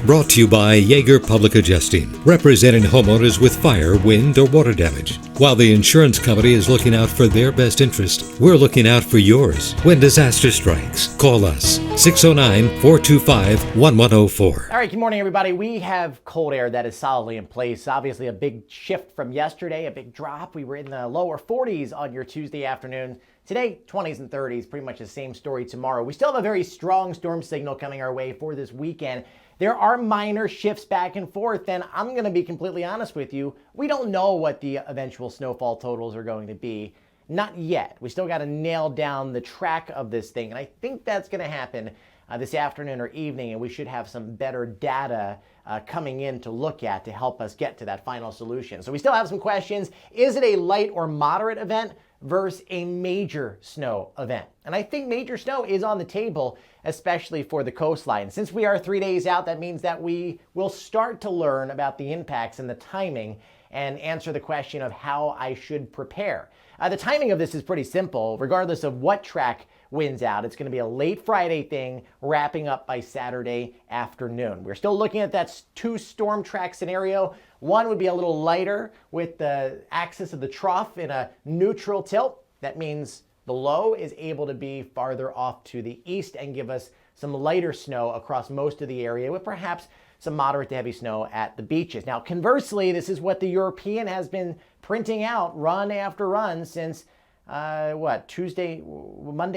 Brought to you by Jaeger Public Adjusting, representing homeowners with fire, wind, or water damage. While the insurance company is looking out for their best interest, we're looking out for yours. When disaster strikes, call us 609-425-1104. All right, good morning, everybody. We have cold air that is solidly in place. Obviously, a big shift from yesterday, a big drop. We were in the lower 40s on your Tuesday afternoon. Today, 20s and 30s, pretty much the same story tomorrow. We still have a very strong storm signal coming our way for this weekend. There are minor shifts back and forth, and I'm going to be completely honest with you. We don't know what the eventual snowfall totals are going to be. Not yet. We still got to nail down the track of this thing, and I think that's going to happen this afternoon or evening, and we should have some better data coming in to look at to help us get to that final solution. So we still have some questions. Is it a light or moderate event versus a major snow event? And I think major snow is on the table, especially for the coastline. Since we are 3 days out, that means that we will start to learn about the impacts and the timing and answer the question of how I should prepare. The timing of this is pretty simple. Regardless of what track wins out, it's going to be a late Friday thing, wrapping up by Saturday afternoon. We're still looking at that two storm track scenario. One would be a little lighter with the axis of the trough in a neutral tilt. That means the low is able to be farther off to the east and give us some lighter snow across most of the area, with perhaps some moderate to heavy snow at the beaches. Now, conversely, this is what the European has been printing out run after run since, Monday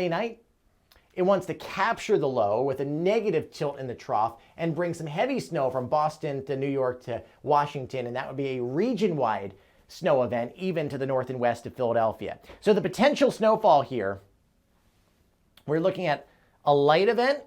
night? It wants to capture the low with a negative tilt in the trough and bring some heavy snow from Boston to New York to Washington, and that would be a region-wide snow event, even to the north and west of Philadelphia. So the potential snowfall here, we're looking at a light event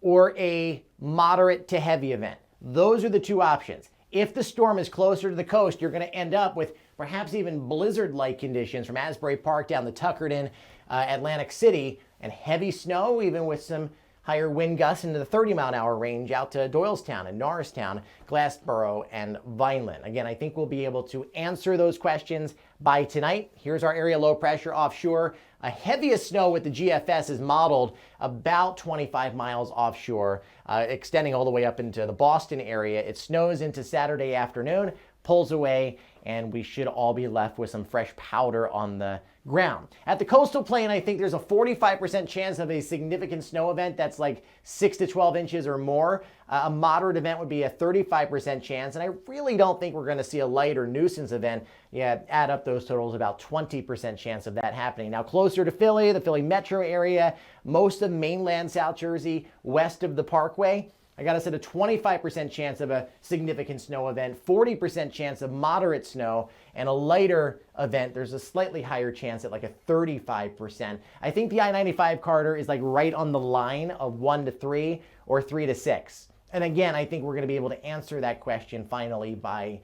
or a moderate to heavy event. Those are the two options. If the storm is closer to the coast, you're going to end up with perhaps even blizzard-like conditions from Asbury Park down to Tuckerton, Atlantic City, and heavy snow, even with some higher wind gusts into the 30-mile-an-hour range out to Doylestown and Norristown, Glassboro, and Vineland. Again, I think we'll be able to answer those questions by tonight. Here's our area low pressure offshore. A heaviest snow with the GFS is modeled about 25 miles offshore, extending all the way up into the Boston area. It snows into Saturday afternoon, pulls away, and we should all be left with some fresh powder on the ground. At the coastal plain, I think there's a 45% chance of a significant snow event that's like 6 to 12 inches or more. A moderate event would be a 35% chance, and I really don't think we're going to see a light or nuisance event. Add up those totals, about 20% chance of that happening. Now, closer to Philly, the Philly metro area, most of mainland South Jersey, west of the Parkway, I got us at a 25% chance of a significant snow event, 40% chance of moderate snow, and a lighter event, there's a slightly higher chance at like a 35%. I think the I-95 corridor is like right on the line of 1 to 3 or 3 to 6. And again, I think we're going to be able to answer that question finally by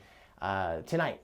tonight.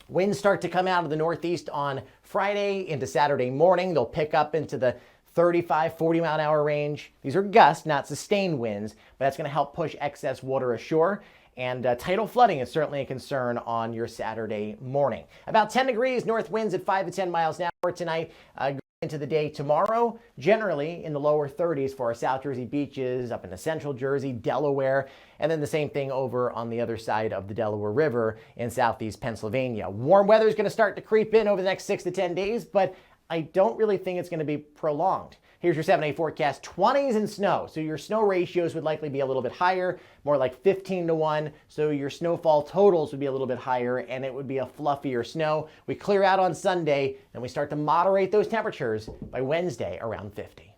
Winds start to come out of the northeast on Friday into Saturday morning. They'll pick up into the 35, 40 mile an hour range. These are gusts, not sustained winds, but that's going to help push excess water ashore. And tidal flooding is certainly a concern on your Saturday morning. About 10 degrees, north winds at 5 to 10 miles an hour tonight. Going into the day tomorrow, generally in the lower 30s for our South Jersey beaches, up into central Jersey, Delaware, and then the same thing over on the other side of the Delaware River in southeast Pennsylvania. Warm weather is going to start to creep in over the next 6 to 10 days, but I don't really think it's going to be prolonged. Here's your 7-day forecast. 20s and snow. So your snow ratios would likely be a little bit higher, more like 15 to 1. So your snowfall totals would be a little bit higher, and it would be a fluffier snow. We clear out on Sunday, and we start to moderate those temperatures by Wednesday around 50.